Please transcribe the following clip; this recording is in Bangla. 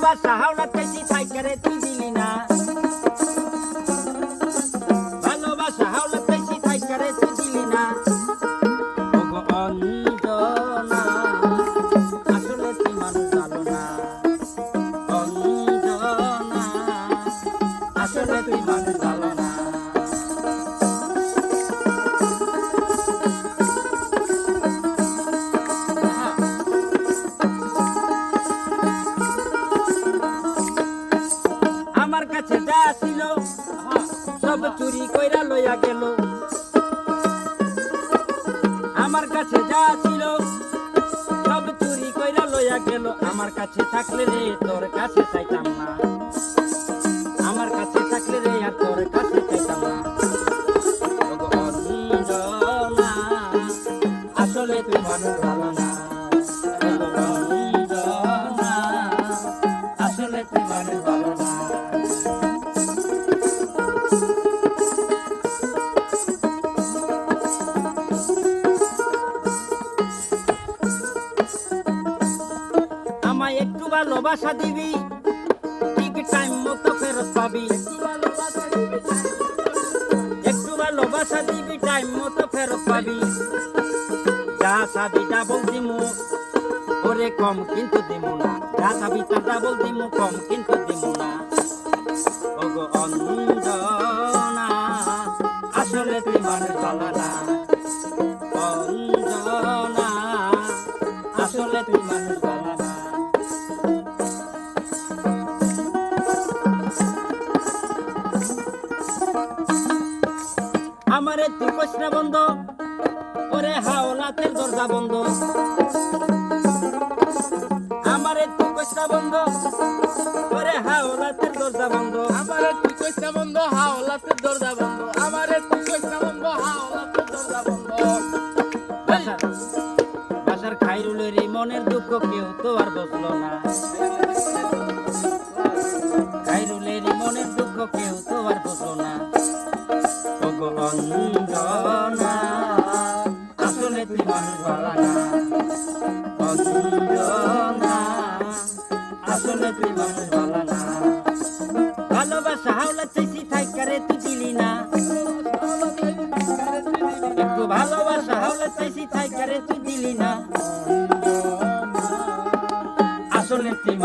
ভালোবাসা হাওলা চাইছি থাইকারে তুই দিলি না ভালোবাসা হাওলা চাইছি থাইকারে তুই দিলি না ওগো অঞ্জনা আসলে তুই মানুষ ভালো না অঞ্জনা আসলে তুই মানুষ ভালো না আমার কাছে যা ছিল সব চুরি কইরা লইয়া গেল আমার কাছে যা ছিল সব চুরি কইরা লইয়া গেল আমার কাছে থাকলে রে তোর কাছে চাইতাম না আমার কাছে থাকলে রে আর তোর কাছে চাইতাম না ওগো অঞ্জনা আসলে তুই মানুষ ভালো না ওগো অঞ্জনা আসলে তুই মানুষ ভালো না আমায় একটু ভালোবাসা দিবি ঠিক টাইম মতো ফেরত পাবি একটু ভালোবাসা দিবি টাইম মতো ফেরত পাবি যা চাবি ডাবল দিমু ওরে কম কিন্তু দিমু না যা চাবি তা ডাবল দিমু কম কিন্তু দিমু না ওগো অঞ্জনা আসলে তুই মানুষ ভালো না অঞ্জনা আসলে তুই মানুষ ভালো না আমারে তুই কইসনা বন্ধ ওরে হাওলাতের দরজা বন্ধ আমারে তুই কইসনা বন্ধ ওরে হাওলাতের দরজা বন্ধ আমারে তুই কইসনা বন্ধ হাওলাতের দরজা বন্ধ আমারে তুই কইসনা বন্ধ হাওলাতের দরজা বন্ধ বাসার খাইরুলের এই মনের দুঃখ কেউ তো আর বুঝলো না খাইরুলের এই মনের দুঃখ কেউ তো আর বুঝলো না ওগো অঞ্জনা আসলে তুই মানুষ ভালো না অঞ্জনা আসলে তুই মানুষ ভালো না ভালোবাসা হাওলা চাইছি থাইকারে তুই দিলি না একটু ভালোবাসা হাওলা চাইছি থাইকারে তুই দিলি না আসলে তুই